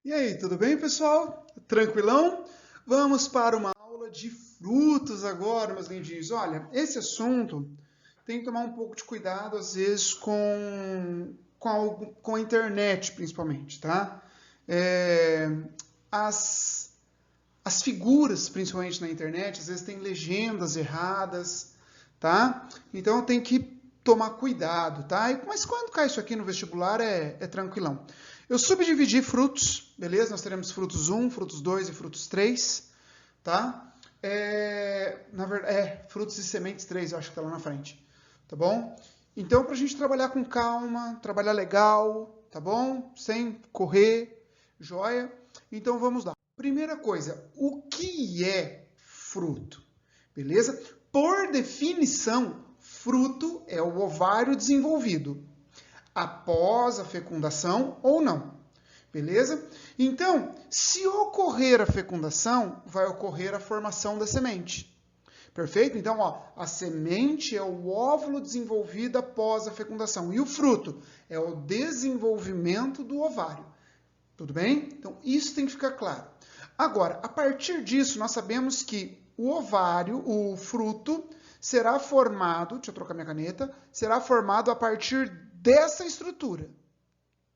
E aí, tudo bem, pessoal? Tranquilão? Vamos para uma aula de frutos agora, meus lindinhos. Olha, esse assunto tem que tomar um pouco de cuidado, às vezes, com a internet, principalmente, tá? É, as, as figuras, principalmente na internet, às vezes tem legendas erradas, tá? Então tem que tomar cuidado, tá? Mas quando cai isso aqui no vestibular é tranquilão. Eu subdividi frutos, beleza? Nós teremos frutos um, frutos 2 e frutos 3, tá? Na verdade, frutos e sementes 3, eu acho que tá lá na frente, tá bom? Então, pra gente trabalhar com calma, trabalhar legal, tá bom? Sem correr, joia? Então, vamos lá. Primeira coisa, o que é fruto? Beleza? Por definição, fruto é o ovário desenvolvido após a fecundação ou não. Beleza? Então, se ocorrer a fecundação, vai ocorrer a formação da semente. Perfeito? Então, ó, a semente é o óvulo desenvolvido após a fecundação. E o fruto é o desenvolvimento do ovário. Tudo bem? Então, isso tem que ficar claro. Agora, a partir disso, nós sabemos que o ovário, o fruto, será formado, deixa eu trocar minha caneta, será formado a partir dessa estrutura.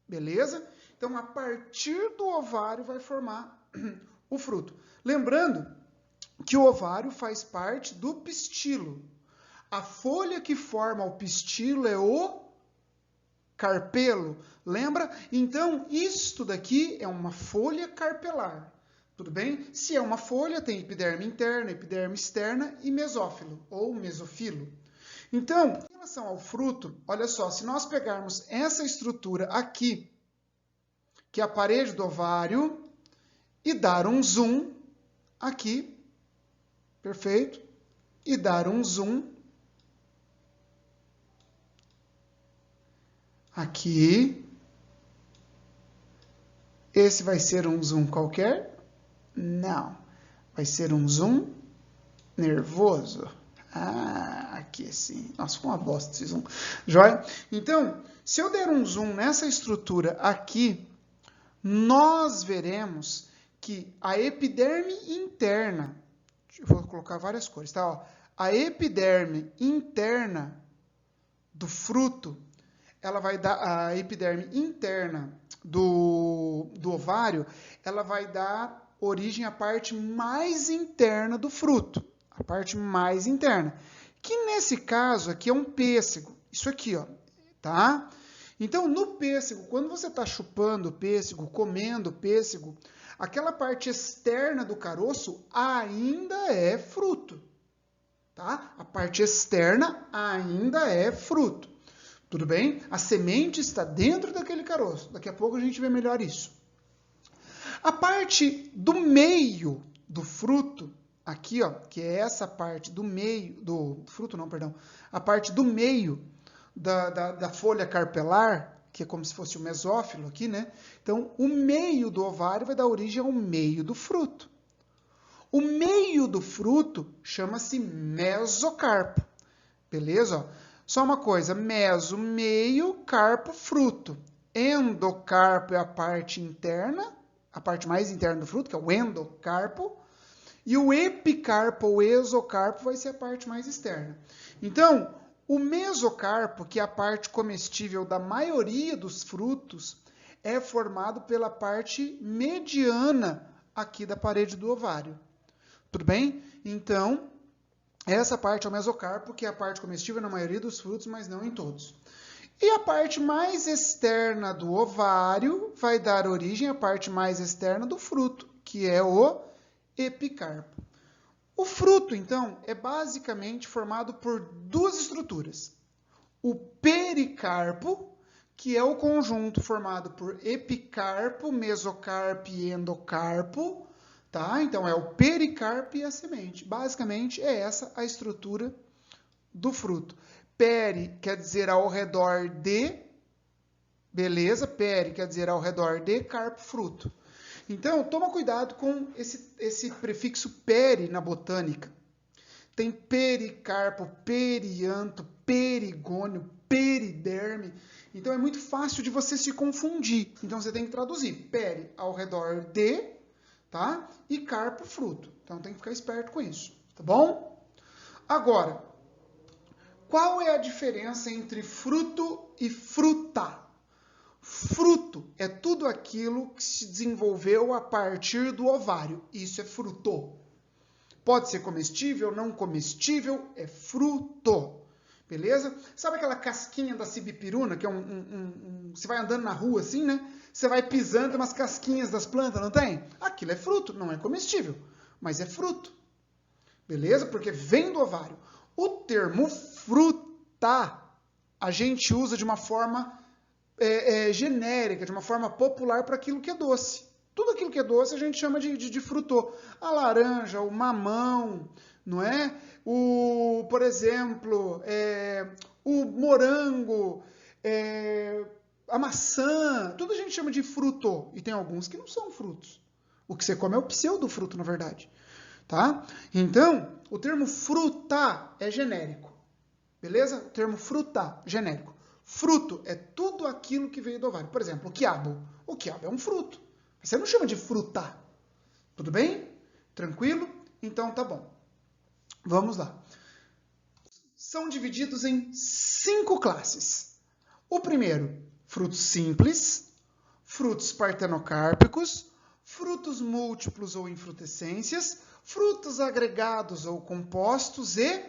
Beleza? Então, a partir do ovário vai formar o fruto. Lembrando que o ovário faz parte do pistilo. A folha que forma o pistilo é o carpelo. Lembra? Então, isto daqui é uma folha carpelar. Tudo bem? Se é uma folha, tem epiderme interna, epiderme externa e mesófilo, ou mesofilo. Então, em relação ao fruto, olha só, se nós pegarmos essa estrutura aqui, que é a parede do ovário, e dar um zoom aqui, perfeito? E dar um zoom aqui. Esse vai ser um zoom qualquer? Não. Vai ser um zoom nervoso. Ah, aqui sim. Nossa, ficou uma bosta esse zoom. Joia? Então, se eu der um zoom nessa estrutura aqui, nós veremos que a epiderme interna, eu vou colocar várias cores, tá? Ó, a epiderme interna do fruto, ela vai dar, a epiderme interna do ovário, ela vai dar origem à parte mais interna do fruto, a parte mais interna, que nesse caso aqui é um pêssego, isso aqui, ó, tá? Então, no pêssego, quando você está chupando o pêssego, comendo o pêssego, aquela parte externa do caroço ainda é fruto, tá? A parte externa ainda é fruto. Tudo bem? A semente está dentro daquele caroço. Daqui a pouco a gente vê melhor isso. A parte do meio do fruto, aqui, ó, que é essa parte do meio, do fruto não, perdão, a parte do meio da folha carpelar, que é como se fosse o mesófilo aqui, né? Então, o meio do ovário vai dar origem ao meio do fruto. O meio do fruto chama-se mesocarpo. Beleza? Ó, só uma coisa, meso, meio, carpo, fruto. Endocarpo é a parte interna, a parte mais interna do fruto, que é o endocarpo. E o epicarpo ou exocarpo vai ser a parte mais externa. Então, o mesocarpo, que é a parte comestível da maioria dos frutos, é formado pela parte mediana aqui da parede do ovário. Tudo bem? Então, essa parte é o mesocarpo, que é a parte comestível na maioria dos frutos, mas não em todos. E a parte mais externa do ovário vai dar origem à parte mais externa do fruto, que é o epicarpo. O fruto, então, é basicamente formado por duas estruturas. O pericarpo, que é o conjunto formado por epicarpo, mesocarpo e endocarpo, tá? Então, é o pericarpo e a semente. Basicamente, é essa a estrutura do fruto. Peri quer dizer ao redor de, beleza? Peri quer dizer ao redor de, carpo, fruto. Então, toma cuidado com esse prefixo peri na botânica. Tem pericarpo, perianto, perigônio, periderme. Então é muito fácil de você se confundir. Então você tem que traduzir peri ao redor de, tá? E carpo, fruto. Então tem que ficar esperto com isso, tá bom? Agora, qual é a diferença entre fruto e fruta? Fruto é tudo aquilo que se desenvolveu a partir do ovário. Isso é fruto. Pode ser comestível, não comestível, é fruto. Beleza? Sabe aquela casquinha da cibipiruna, que é você vai andando na rua assim, né? Você vai pisando umas casquinhas das plantas, não tem? Aquilo é fruto, não é comestível, mas é fruto. Beleza? Porque vem do ovário. O termo fruta a gente usa de uma forma genérica, de uma forma popular para aquilo que é doce. Tudo aquilo que é doce a gente chama de frutô. A laranja, o mamão, não é? Por exemplo, o morango, a maçã, tudo a gente chama de frutô. E tem alguns que não são frutos. O que você come é o pseudofruto, na verdade. Tá? Então, o termo fruta é genérico. Beleza? O termo fruta, genérico. Fruto é tudo aquilo que veio do ovário. Por exemplo, o quiabo. O quiabo é um fruto. Você não chama de fruta. Tudo bem? Tranquilo? Então tá bom. Vamos lá. São divididos em 5 classes. O primeiro, frutos simples, frutos partenocárpicos, frutos múltiplos ou infrutescências, frutos agregados ou compostos e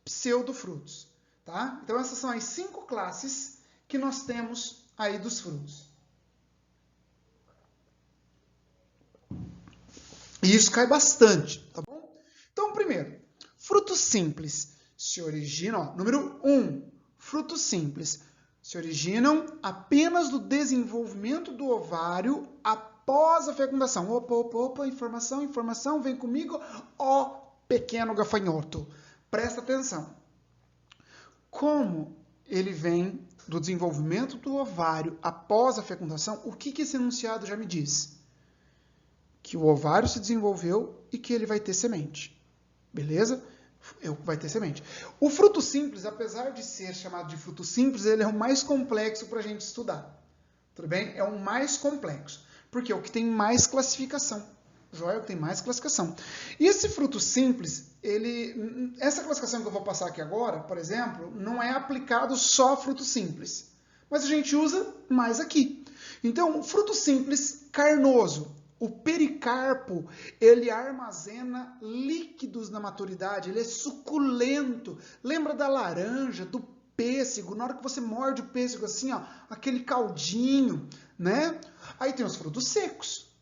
pseudofrutos. Tá? Então essas são as 5 classes que nós temos aí dos frutos. E isso cai bastante, tá bom? Então, primeiro, frutos simples se originam, número 1, frutos simples se originam apenas do desenvolvimento do ovário após a fecundação. Opa, informação, vem comigo, ó pequeno gafanhoto. Presta atenção. Como ele vem do desenvolvimento do ovário após a fecundação, o que esse enunciado já me diz? Que o ovário se desenvolveu e que ele vai ter semente. Beleza? Vai ter semente. O fruto simples, apesar de ser chamado de fruto simples, ele é o mais complexo para a gente estudar. Tudo bem? É o mais complexo. Porque é o que tem mais classificação. Joia, tem mais classificação. E esse fruto simples, essa classificação que eu vou passar aqui agora, por exemplo, não é aplicado só a fruto simples. Mas a gente usa mais aqui. Então, fruto simples carnoso. O pericarpo, ele armazena líquidos na maturidade, ele é suculento. Lembra da laranja, do pêssego? Na hora que você morde o pêssego assim, ó, aquele caldinho, né? Aí tem os frutos secos,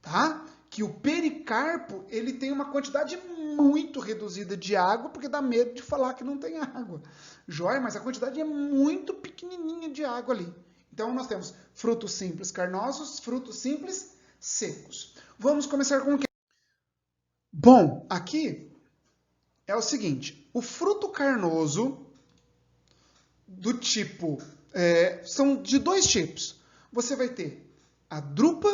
tá? Que o pericarpo, ele tem uma quantidade muito reduzida de água, porque dá medo de falar que não tem água. Joia, mas a quantidade é muito pequenininha de água ali. Então, nós temos frutos simples carnosos, frutos simples secos. Vamos começar com o quê? Bom, aqui é o seguinte, o fruto carnoso do tipo, são de 2 tipos. Você vai ter a drupa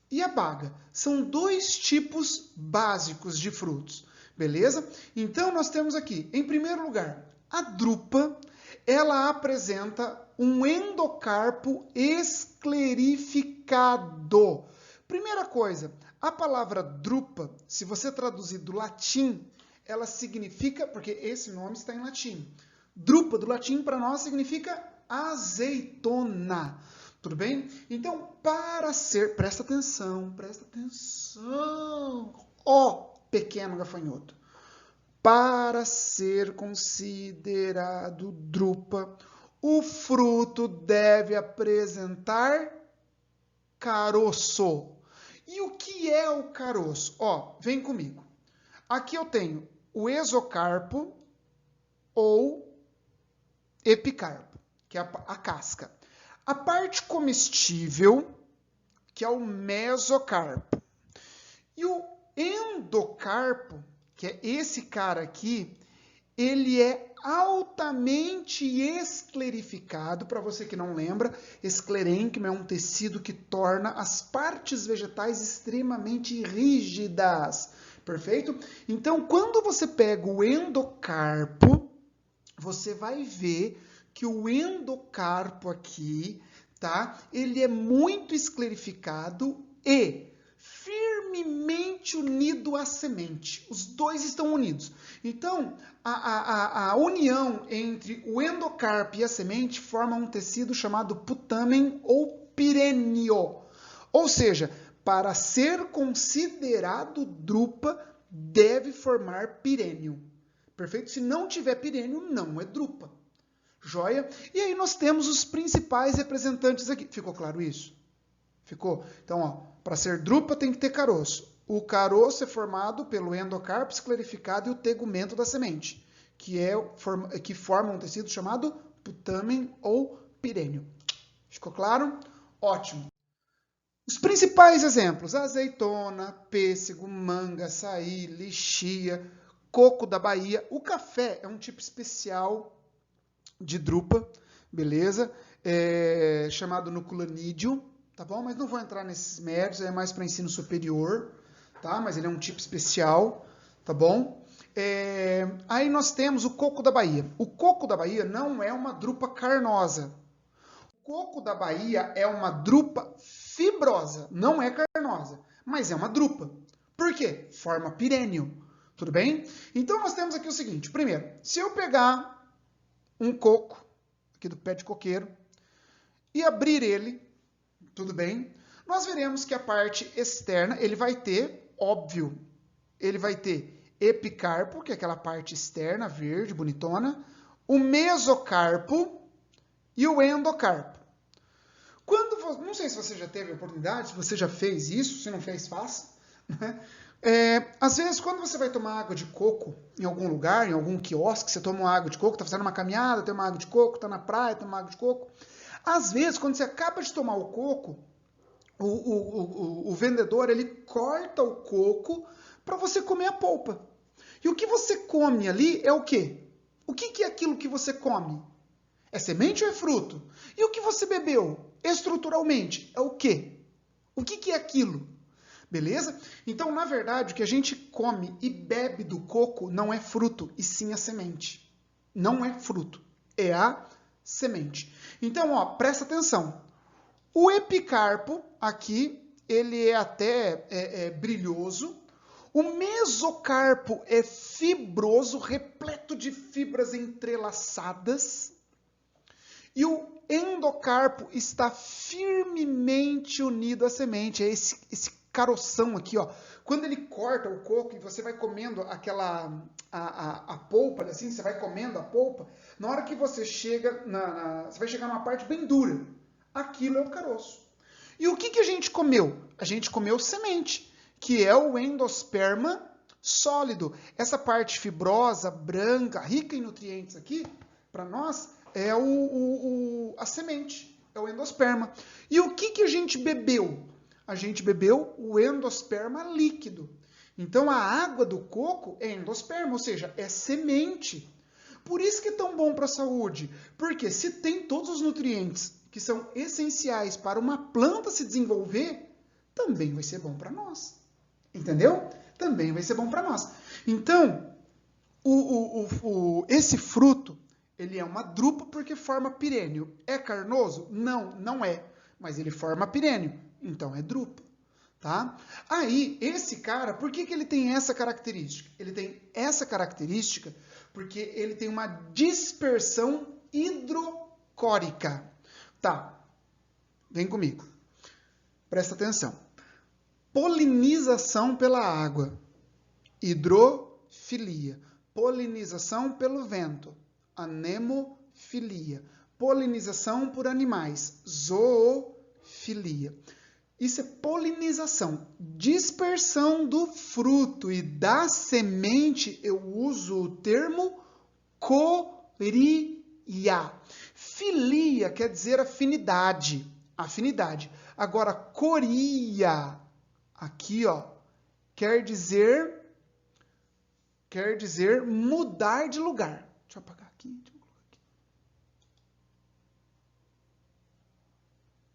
e a baga. São 2 tipos básicos de frutos, beleza? Então, nós temos aqui, em primeiro lugar, a drupa, ela apresenta um endocarpo esclerificado. Primeira coisa, a palavra drupa, se você traduzir do latim, ela significa, porque esse nome está em latim. Drupa, do latim, para nós, significa azeitona. Tudo bem? Então, presta atenção, ó pequeno gafanhoto. Para ser considerado drupa, o fruto deve apresentar caroço. E o que é o caroço? Ó, vem comigo. Aqui eu tenho o exocarpo ou epicarpo, que é a casca. A parte comestível, que é o mesocarpo. E o endocarpo, que é esse cara aqui, ele é altamente esclerificado. Para você que não lembra, esclerênquima é um tecido que torna as partes vegetais extremamente rígidas. Perfeito? Então, quando você pega o endocarpo, você vai ver que o endocarpo aqui, tá? Ele é muito esclerificado e firmemente unido à semente. Os dois estão unidos. Então, a união entre o endocarpo e a semente forma um tecido chamado putamen ou pirênio. Ou seja, para ser considerado drupa, deve formar pirênio. Perfeito? Se não tiver pirênio, não é drupa. Joia? E aí nós temos os principais representantes aqui. Ficou claro isso? Ficou? Então, ó, para ser drupa tem que ter caroço. O caroço é formado pelo endocarpo esclerificado e o tegumento da semente, que forma um tecido chamado putamen ou pirênio. Ficou claro? Ótimo. Os principais exemplos: azeitona, pêssego, manga, açaí, lixia, coco da Bahia. O café é um tipo especial de drupa, beleza? Chamado nucleonídeo, tá bom? Mas não vou entrar nesses méritos, é mais para ensino superior, tá? Mas ele é um tipo especial, tá bom? Aí nós temos o coco da Bahia. O coco da Bahia não é uma drupa carnosa. O coco da Bahia é uma drupa fibrosa, não é carnosa, mas é uma drupa. Por quê? Forma pirênio, tudo bem? Então nós temos aqui o seguinte: primeiro, se eu pegar um coco aqui do pé de coqueiro e abrir ele, tudo bem? Nós veremos que a parte externa ele vai ter, óbvio, ele vai ter epicarpo, que é aquela parte externa, verde, bonitona, o mesocarpo e o endocarpo. Não sei se você já teve a oportunidade, se você já fez isso, se não fez, faça. Né? Às vezes, quando você vai tomar água de coco em algum lugar, em algum quiosque, você toma uma água de coco, está fazendo uma caminhada, tem uma água de coco, está na praia, toma uma água de coco. Às vezes, quando você acaba de tomar o coco, o vendedor ele corta o coco para você comer a polpa. E o que você come ali é o quê? O que é aquilo que você come? É semente ou é fruto? E o que você bebeu estruturalmente é o quê? O que é aquilo? Beleza? Então, na verdade, o que a gente come e bebe do coco não é fruto, e sim a semente. Não é fruto, é a semente. Então, ó, presta atenção. O epicarpo, aqui, ele é até brilhoso. O mesocarpo é fibroso, repleto de fibras entrelaçadas. E o endocarpo está firmemente unido à semente. É esse caroção aqui, ó. Quando ele corta o coco e você vai comendo a polpa, assim, você vai comendo a polpa, na hora que você chega, você vai chegar numa parte bem dura. Aquilo é o caroço. E o que a gente comeu? A gente comeu semente, que é o endosperma sólido. Essa parte fibrosa, branca, rica em nutrientes aqui, para nós, é a semente, é o endosperma. E o que a gente bebeu? A gente bebeu o endosperma líquido. Então, a água do coco é endosperma, ou seja, é semente. Por isso que é tão bom para a saúde. Porque se tem todos os nutrientes que são essenciais para uma planta se desenvolver, também vai ser bom para nós. Entendeu? Também vai ser bom para nós. Então, esse fruto, ele é uma drupa porque forma pirênio. É carnoso? Não, não é. Mas ele forma pirênio, então é drupa. Tá? Aí, esse cara, por que ele tem essa característica? Ele tem essa característica porque ele tem uma dispersão hidrocórica. Tá, vem comigo. Presta atenção. Polinização pela água. Hidrofilia. Polinização pelo vento. Anemofilia. Polinização por animais. Zoofilia. Isso é polinização. Dispersão do fruto e da semente, eu uso o termo coria. Filia quer dizer afinidade. Afinidade. Agora, coria, aqui, ó, quer dizer mudar de lugar. Deixa eu apagar aqui. Deixa eu colocar aqui.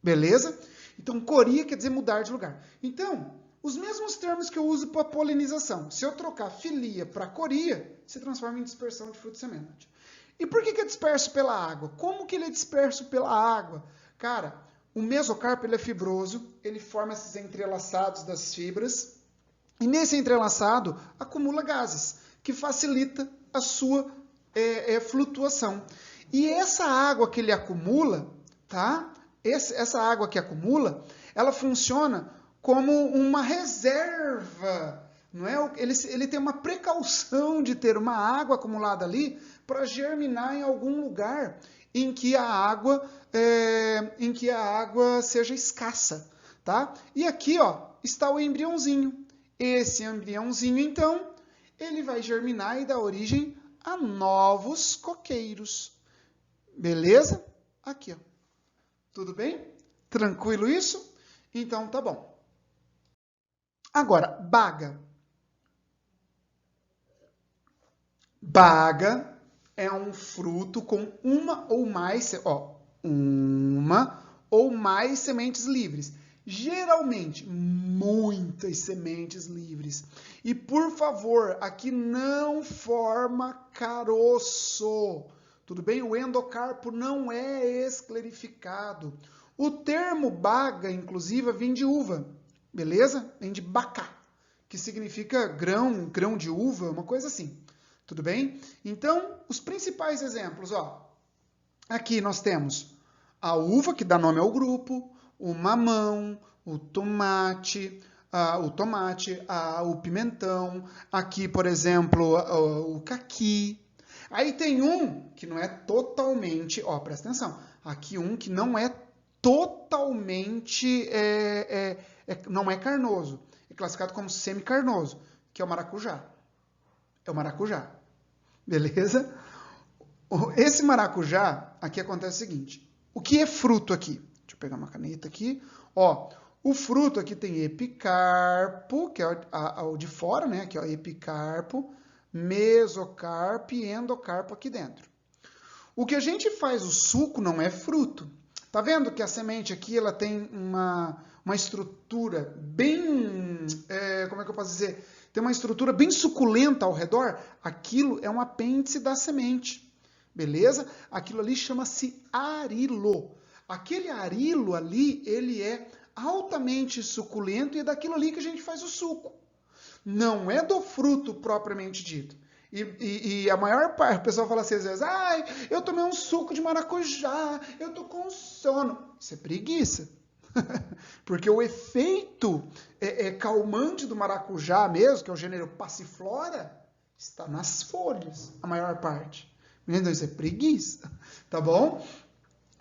Beleza? Então, coria quer dizer mudar de lugar. Então, os mesmos termos que eu uso para polinização. Se eu trocar filia para coria, se transforma em dispersão de fruto e semente. E por que é disperso pela água? Como que ele é disperso pela água? Cara, o mesocarpo ele é fibroso, ele forma esses entrelaçados das fibras, e nesse entrelaçado acumula gases, que facilita a sua flutuação. E essa água que ele acumula, tá? Essa água que acumula, ela funciona como uma reserva, não é? Ele tem uma precaução de ter uma água acumulada ali para germinar em algum lugar em que a água seja escassa, tá? E aqui, ó, está o embriãozinho. Esse embriãozinho, então, ele vai germinar e dar origem a novos coqueiros. Beleza? Aqui, ó. Tudo bem? Tranquilo isso? Então, tá bom. Agora, baga. Baga é um fruto com uma ou mais sementes livres. Geralmente, muitas sementes livres. E, por favor, aqui não forma caroço. Tudo bem? O endocarpo não é esclerificado. O termo baga, inclusive, vem de uva. Beleza? Vem de bacá, que significa grão de uva, uma coisa assim. Tudo bem? Então, os principais exemplos, ó. Aqui nós temos a uva, que dá nome ao grupo, o mamão, o tomate, o pimentão, aqui, por exemplo, o caqui. Aí tem um que não é totalmente, ó, presta atenção, aqui um que não é totalmente, não é carnoso, é classificado como semicarnoso, que é o maracujá. É o maracujá, beleza? Esse maracujá, aqui acontece o seguinte, o que é fruto aqui? Deixa eu pegar uma caneta aqui. Ó, o fruto aqui tem epicarpo, que é o de fora, né? Aqui, ó, epicarpo, mesocarpo e endocarpo aqui dentro. O que a gente faz o suco não é fruto. Tá vendo que a semente aqui ela tem uma estrutura bem, como é que eu posso dizer? Tem uma estrutura bem suculenta ao redor. Aquilo é um apêndice da semente, beleza? Aquilo ali chama-se arilo. Aquele arilo ali, ele é altamente suculento e é daquilo ali que a gente faz o suco. Não é do fruto propriamente dito. E a maior parte, o pessoal fala assim às vezes, ai, eu tomei um suco de maracujá, eu tô com sono. Isso é preguiça. Porque o efeito calmante do maracujá mesmo, que é o gênero Passiflora, está nas folhas, a maior parte. Então isso é preguiça, tá bom?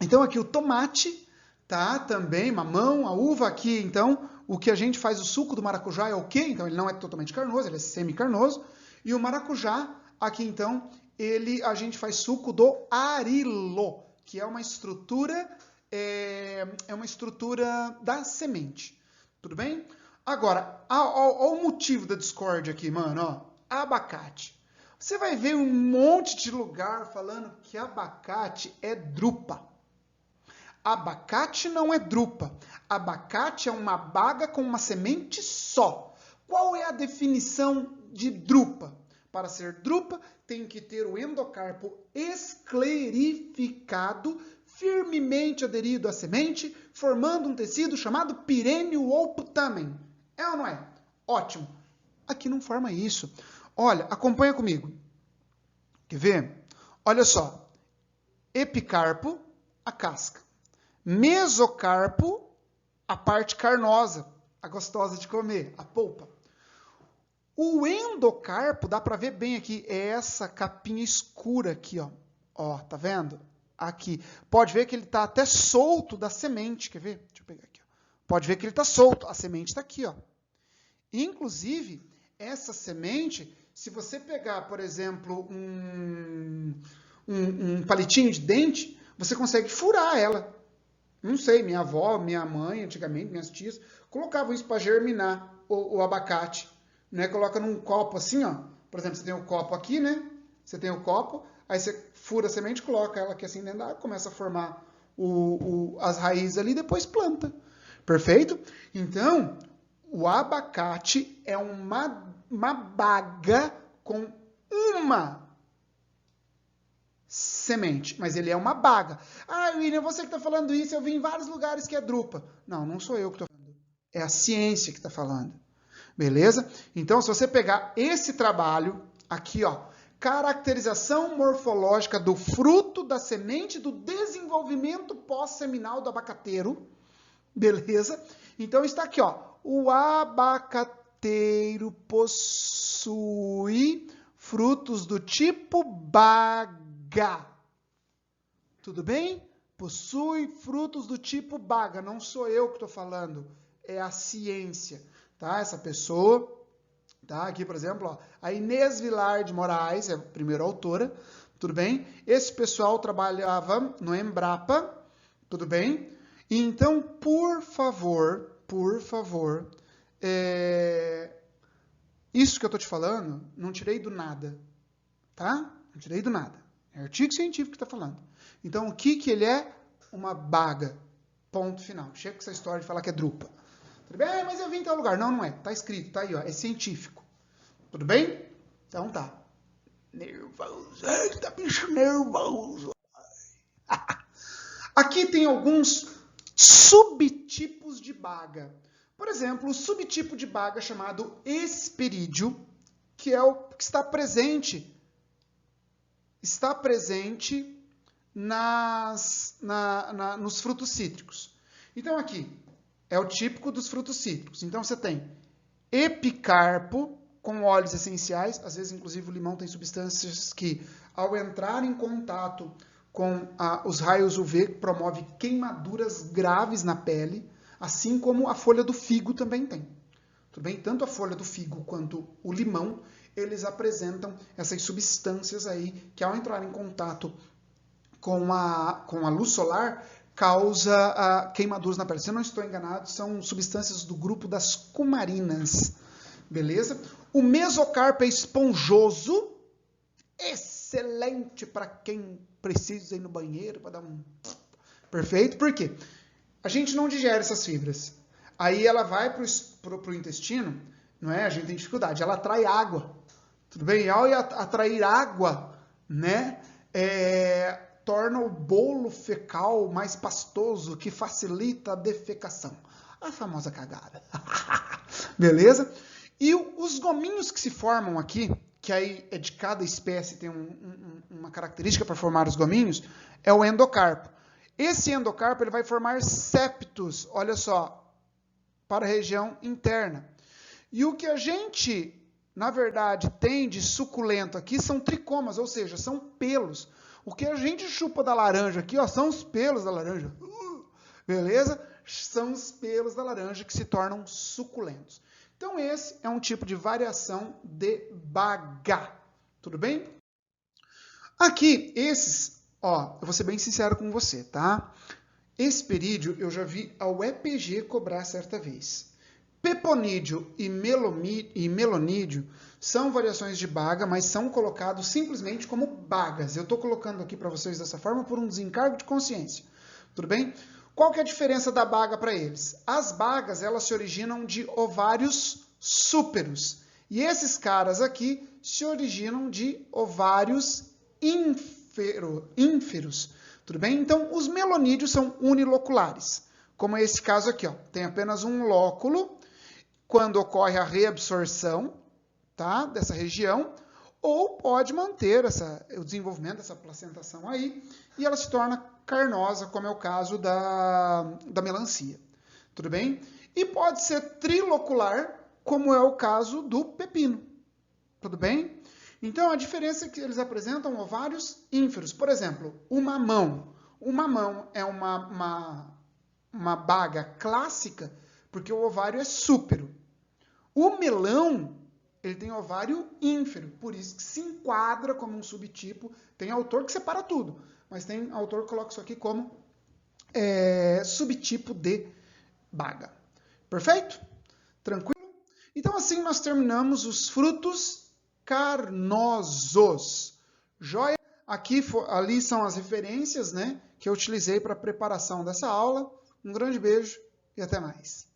Então aqui o tomate, tá? Também mamão, a uva aqui, então, o que a gente faz o suco do maracujá é o quê? Então ele não é totalmente carnoso, ele é semicarnoso. E o maracujá, aqui então, a gente faz suco do arilo, que é uma estrutura da semente. Tudo bem? Agora, ao motivo da discórdia aqui, mano, ó, abacate. Você vai ver um monte de lugar falando que abacate é drupa. Abacate não é drupa. Abacate é uma baga com uma semente só. Qual é a definição de drupa? Para ser drupa, tem que ter o endocarpo esclerificado, firmemente aderido à semente, formando um tecido chamado pirênio ou putamen. É ou não é? Ótimo. Aqui não forma isso. Olha, acompanha comigo. Quer ver? Olha só. Epicarpo, a casca. Mesocarpo, a parte carnosa, a gostosa de comer, a polpa. O endocarpo, dá para ver bem aqui, é essa capinha escura aqui, ó. Ó, tá vendo? Aqui. Pode ver que ele tá até solto da semente, quer ver? Deixa eu pegar aqui, ó. Pode ver que ele tá solto, a semente tá aqui, ó. Inclusive, essa semente, se você pegar, por exemplo, um palitinho de dente, você consegue furar ela. Não sei, minha avó, minha mãe, antigamente, minhas tias, colocavam isso para germinar o abacate. Né? Coloca num copo assim, ó. Por exemplo, você tem o copo aqui, né? Você tem o copo, aí você fura a semente, coloca ela aqui assim dentro da água, começa a formar as raízes ali, depois planta. Perfeito? Então, o abacate é uma baga com uma semente, mas ele é uma baga. Ah, William, você que está falando isso, eu vi em vários lugares que é drupa. Não, não sou eu que estou falando. É a ciência que está falando. Beleza? Então, se você pegar esse trabalho aqui, ó, caracterização morfológica do fruto da semente do desenvolvimento pós-seminal do abacateiro, beleza? Então, está aqui, ó, o abacateiro possui frutos do tipo baga. Tudo bem? Possui frutos do tipo baga. Não sou eu que estou falando, é a ciência. Tá? Essa pessoa, tá? Aqui, por exemplo, ó, a Inês Vilar de Moraes, é a primeira autora, tudo bem? Esse pessoal trabalhava no Embrapa, tudo bem? Então, por favor, isso que eu estou te falando, não tirei do nada, tá? Não tirei do nada. É artigo científico que está falando. Então, o que ele é? Uma baga. Ponto final. Chega com essa história de falar que é drupa. Tudo bem? Mas eu vim em tal lugar. Não, não é. Tá escrito, tá aí, ó. É científico. Tudo bem? Então tá. Nervoso. Eita, bicho nervoso. Aqui tem alguns subtipos de baga. Por exemplo, o subtipo de baga chamado esperídeo, que é o que está presente nos frutos cítricos. Então aqui é o típico dos frutos cítricos. Então você tem epicarpo com óleos essenciais, às vezes inclusive o limão tem substâncias que ao entrar em contato com os raios UV promove queimaduras graves na pele, assim como a folha do figo também tem. Tudo bem? Tanto a folha do figo quanto o limão, eles apresentam essas substâncias aí que ao entrar em contato com a luz solar causa queimaduras na pele. Se eu não estou enganado, são substâncias do grupo das cumarinas. Beleza? O mesocarpo é esponjoso, excelente para quem precisa ir no banheiro para dar um... Perfeito? Por quê? A gente não digere essas fibras. Aí ela vai para o intestino, não é? A gente tem dificuldade. Ela atrai água. Tudo bem? E ao atrair água, né? Torna o bolo fecal mais pastoso, que facilita a defecação. A famosa cagada. Beleza? E os gominhos que se formam aqui, que aí é de cada espécie, tem uma característica para formar os gominhos, é o endocarpo. Esse endocarpo ele vai formar septos, olha só, para a região interna. E o que a gente, na verdade, tem de suculento aqui são tricomas, ou seja, são pelos. O que a gente chupa da laranja aqui, ó, são os pelos da laranja. Beleza? São os pelos da laranja que se tornam suculentos. Então, esse é um tipo de variação de baga. Tudo bem? Aqui, esses, ó, eu vou ser bem sincero com você, tá? Esperídeo eu já vi a UEPG cobrar certa vez. Peponídeo e melonídeo são variações de baga, mas são colocados simplesmente como bagas. Eu estou colocando aqui para vocês dessa forma por um desencargo de consciência. Tudo bem? Qual que é a diferença da baga para eles? As bagas, elas se originam de ovários súperos. E esses caras aqui se originam de ovários ínferos. Tudo bem? Então, os melonídeos são uniloculares. Como é esse caso aqui, ó. Tem apenas um lóculo quando ocorre a reabsorção, tá, dessa região, ou pode manter o desenvolvimento dessa placentação aí, e ela se torna carnosa, como é o caso da melancia. Tudo bem? E pode ser trilocular, como é o caso do pepino. Tudo bem? Então, a diferença é que eles apresentam ovários ínferos. Por exemplo, o mamão. O mamão é uma baga clássica, porque o ovário é súpero. O melão, ele tem ovário ínfero, por isso que se enquadra como um subtipo. Tem autor que separa tudo, mas tem autor que coloca isso aqui como subtipo de baga. Perfeito? Tranquilo? Então, assim nós terminamos os frutos carnosos. Joia? Ali são as referências, né, que eu utilizei para a preparação dessa aula. Um grande beijo e até mais.